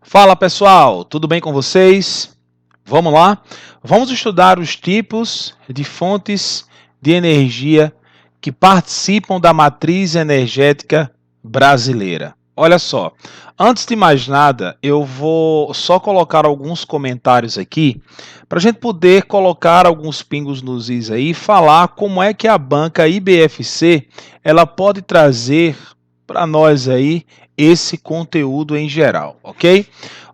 Fala pessoal, tudo bem com vocês? Vamos lá? Vamos estudar os tipos de fontes de energia que participam da matriz energética brasileira. Olha só, antes de mais nada, eu vou só colocar alguns comentários aqui para a gente poder colocar alguns pingos nos is aí e falar como é que a banca IBFC ela pode trazer para nós aí esse conteúdo em geral, ok?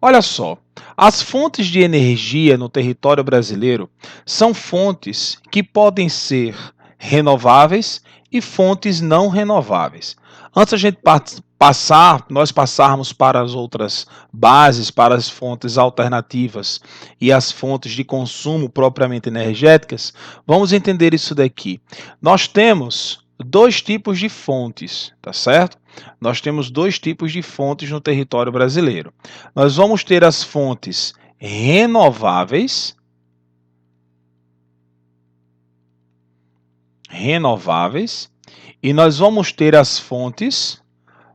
Olha só, as fontes de energia no território brasileiro são fontes que podem ser renováveis e fontes não renováveis. Antes a gente nós passarmos para as outras bases, para as fontes alternativas e as fontes de consumo propriamente energéticas, vamos entender isso daqui. Nós temos dois tipos de fontes, tá certo? Nós temos dois tipos de fontes no território brasileiro. Nós vamos ter as fontes renováveis, e nós vamos ter as fontes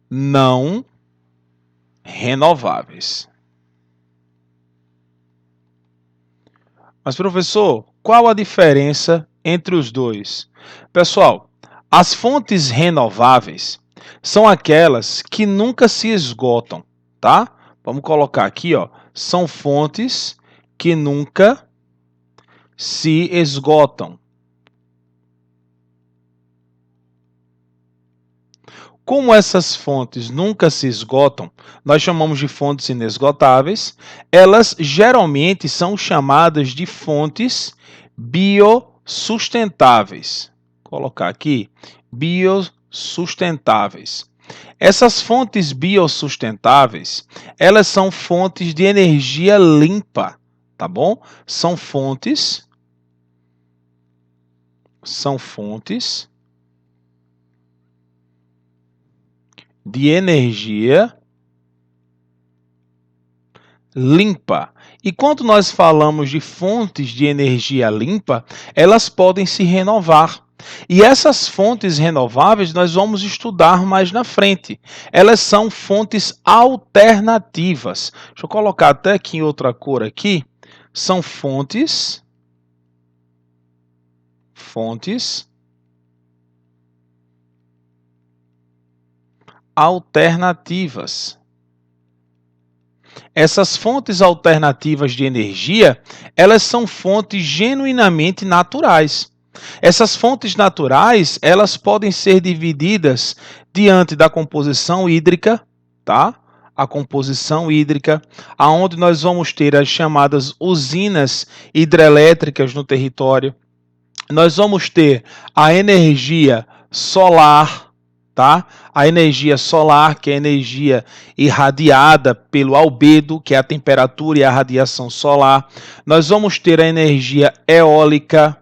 não renováveis. Mas, professor, qual a diferença entre os dois? Pessoal, as fontes renováveis são aquelas que nunca se esgotam, tá? Vamos colocar aqui, ó, são fontes que nunca se esgotam. Como essas fontes nunca se esgotam, nós chamamos de fontes inesgotáveis. Elas geralmente são chamadas de fontes biossustentáveis. Vou colocar aqui, biossustentáveis. Essas fontes biossustentáveis, elas são fontes de energia limpa, tá bom? São fontes de energia limpa. E quando nós falamos de fontes de energia limpa, elas podem se renovar. E essas fontes renováveis nós vamos estudar mais na frente. Elas são fontes alternativas. Deixa eu colocar até aqui em outra cor aqui. São fontes alternativas. Essas fontes alternativas de energia, elas são fontes genuinamente naturais. Essas fontes naturais, elas podem ser divididas diante da composição hídrica, tá? A composição hídrica, aonde nós vamos ter as chamadas usinas hidrelétricas no território. Nós vamos ter a energia solar, tá? A energia solar, que é a energia irradiada pelo albedo, que é a temperatura e a radiação solar. Nós vamos ter a energia eólica.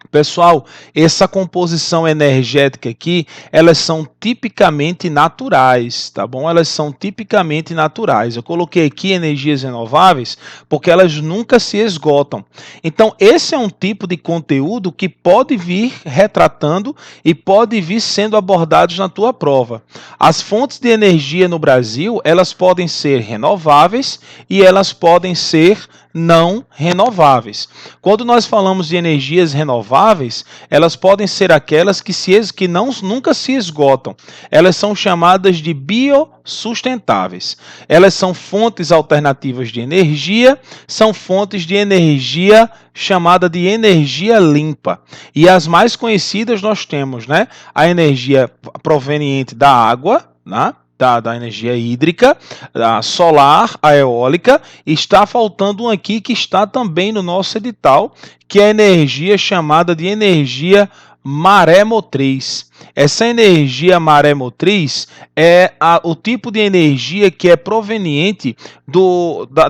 Pessoal, essa composição energética aqui, elas são tipicamente naturais, tá bom? Elas são tipicamente naturais. Eu coloquei aqui energias renováveis porque elas nunca se esgotam. Então, esse é um tipo de conteúdo que pode vir retratando e pode vir sendo abordados na tua prova. As fontes de energia no Brasil, elas podem ser renováveis e elas podem ser não renováveis. Quando nós falamos de energias renováveis, elas podem ser aquelas que nunca se esgotam. Elas são chamadas de biossustentáveis. Elas são fontes alternativas de energia, são fontes de energia chamada de energia limpa. E as mais conhecidas nós temos, né? A energia proveniente da água, né? Da energia hídrica, a solar, a eólica, e está faltando um aqui que está também no nosso edital, que é a energia chamada de energia maremotriz. Essa energia maremotriz é o tipo de energia que é proveniente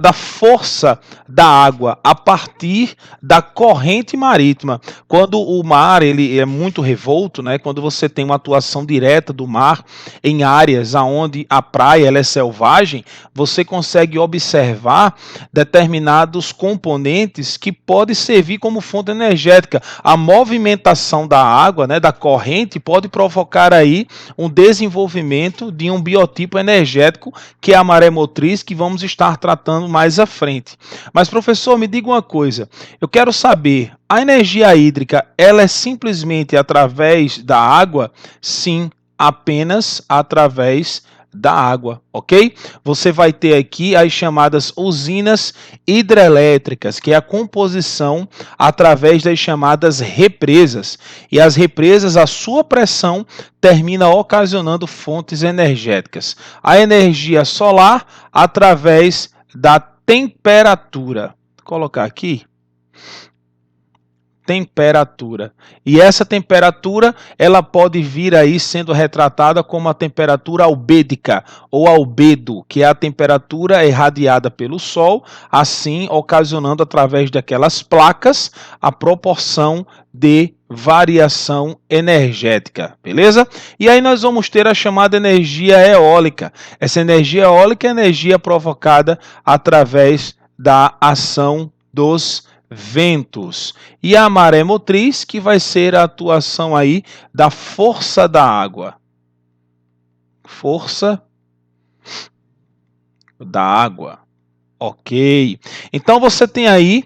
da força da água a partir da corrente marítima. Quando o mar ele é muito revolto, né? Quando você tem uma atuação direta do mar em áreas onde a praia ela é selvagem, você consegue observar determinados componentes que podem servir como fonte energética. A movimentação da água, né, da corrente, pode pode provocar aí um desenvolvimento de um biotipo energético, que é a maré motriz, que vamos estar tratando mais à frente. Mas, professor, me diga uma coisa, eu quero saber, a energia hídrica, ela é simplesmente através da água? Sim, apenas através da água, ok? Você vai ter aqui as chamadas usinas hidrelétricas, que é a composição através das chamadas represas. E as represas, a sua pressão termina ocasionando fontes energéticas. A energia solar através da temperatura. Vou colocar aqui. Temperatura. E essa temperatura, ela pode vir aí sendo retratada como a temperatura albédica ou albedo, que é a temperatura irradiada pelo Sol, assim ocasionando através daquelas placas a proporção de variação energética, beleza? E aí nós vamos ter a chamada energia eólica. Essa energia eólica é energia provocada através da ação dos ventos. E a maré motriz, que vai ser a atuação aí da força da água. Força da água. Ok. Então você tem aí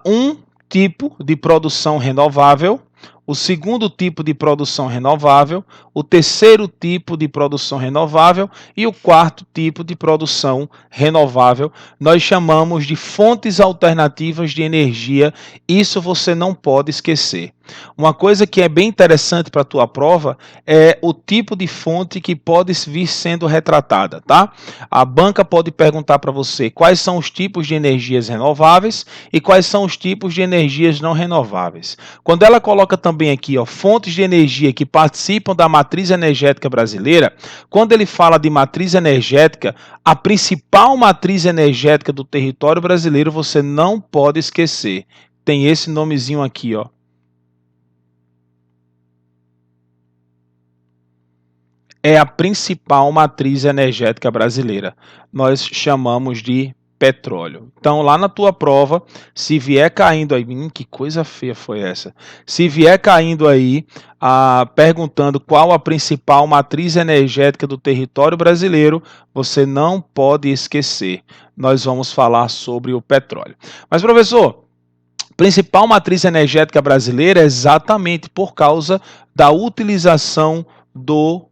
um tipo de produção renovável, o segundo tipo de produção renovável, o terceiro tipo de produção renovável e o quarto tipo de produção renovável. Nós chamamos de fontes alternativas de energia. Isso você não pode esquecer. Uma coisa que é bem interessante para a tua prova é o tipo de fonte que pode vir sendo retratada, tá? A banca pode perguntar para você quais são os tipos de energias renováveis e quais são os tipos de energias não renováveis. Quando ela coloca também aqui, ó, fontes de energia que participam da matriz energética brasileira, quando ele fala de matriz energética, a principal matriz energética do território brasileiro você não pode esquecer. Tem esse nomezinho aqui, ó. É a principal matriz energética brasileira. Nós chamamos de petróleo. Então, lá na tua prova, se vier caindo aí, que coisa feia foi essa? Se vier caindo aí, perguntando qual a principal matriz energética do território brasileiro, você não pode esquecer. Nós vamos falar sobre o petróleo. Mas, professor, principal matriz energética brasileira é exatamente por causa da utilização do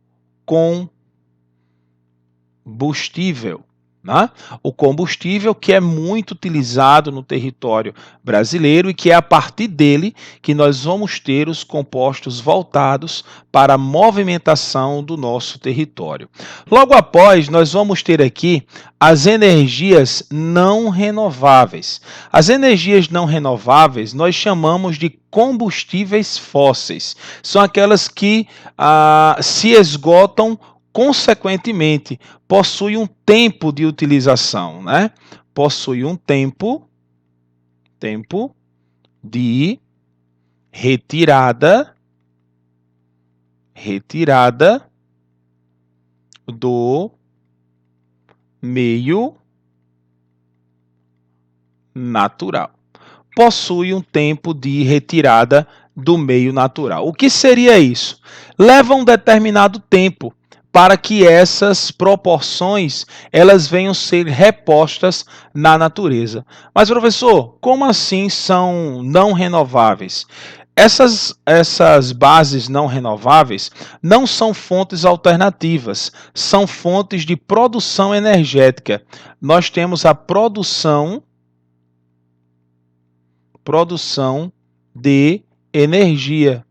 combustível. Né? O combustível que é muito utilizado no território brasileiro e que é a partir dele que nós vamos ter os compostos voltados para a movimentação do nosso território. Logo após, nós vamos ter aqui as energias não renováveis. As energias não renováveis nós chamamos de combustíveis fósseis. São aquelas que se esgotam consequentemente, possui um tempo de utilização, né? Possui um tempo de retirada do meio natural. Possui um tempo de retirada do meio natural. O que seria isso? Leva um determinado tempo para que essas proporções elas venham ser repostas na natureza. Mas, professor, como assim são não renováveis? Essas bases não renováveis não são fontes alternativas, são fontes de produção energética. Nós temos a produção de energia.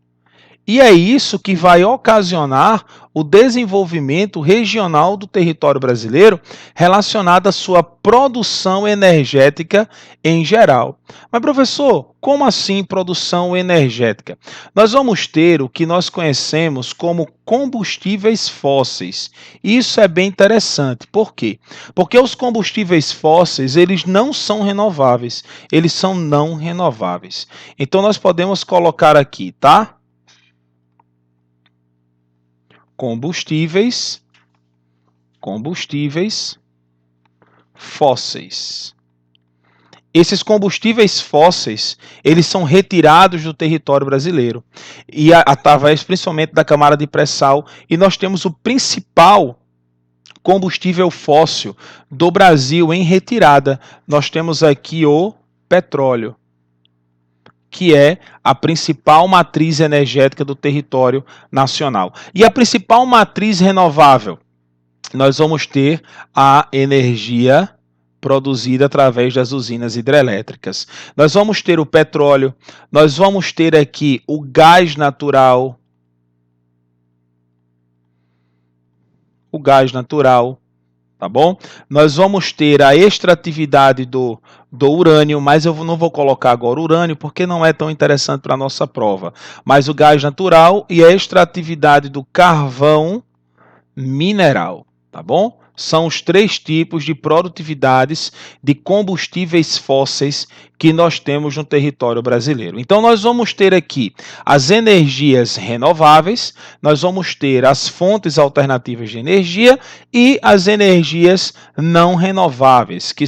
E é isso que vai ocasionar o desenvolvimento regional do território brasileiro relacionado à sua produção energética em geral. Mas, professor, como assim produção energética? Nós vamos ter o que nós conhecemos como combustíveis fósseis. Isso é bem interessante. Por quê? Porque os combustíveis fósseis, eles não são renováveis. Eles são não renováveis. Então, nós podemos colocar aqui, tá? Combustíveis fósseis. Esses combustíveis fósseis, eles são retirados do território brasileiro, e através principalmente da camada de pré-sal, e nós temos o principal combustível fóssil do Brasil em retirada. Nós temos aqui o petróleo, que é a principal matriz energética do território nacional. E a principal matriz renovável, nós vamos ter a energia produzida através das usinas hidrelétricas. Nós vamos ter o petróleo, nós vamos ter aqui o gás natural, tá bom? Nós vamos ter a extratividade do urânio, mas eu não vou colocar agora o urânio porque não é tão interessante para a nossa prova. Mas o gás natural e a extratividade do carvão mineral, tá bom? São os 3 tipos de produtividades de combustíveis fósseis que nós temos no território brasileiro. Então, nós vamos ter aqui as energias renováveis, nós vamos ter as fontes alternativas de energia e as energias não renováveis, que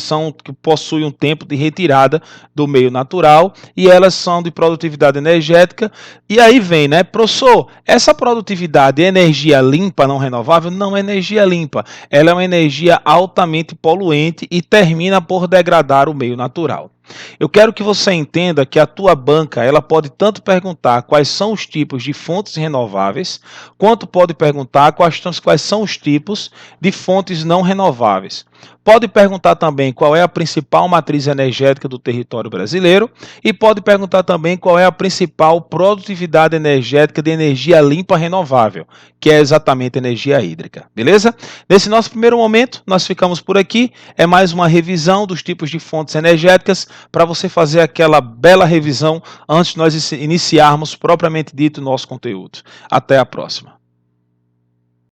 possuem um tempo de retirada do meio natural, e elas são de produtividade energética. E aí vem, né, professor, essa produtividade é energia limpa não renovável? Não é energia limpa, ela é uma energia altamente poluente e termina por degradar o meio natural. Eu quero que você entenda que a tua banca ela pode tanto perguntar quais são os tipos de fontes renováveis, quanto pode perguntar quais são os tipos de fontes não renováveis. Pode perguntar também qual é a principal matriz energética do território brasileiro e pode perguntar também qual é a principal produtividade energética de energia limpa renovável, que é exatamente a energia hídrica, beleza? Nesse nosso primeiro momento, nós ficamos por aqui. É mais uma revisão dos tipos de fontes energéticas para você fazer aquela bela revisão antes de nós iniciarmos propriamente dito o nosso conteúdo. Até a próxima.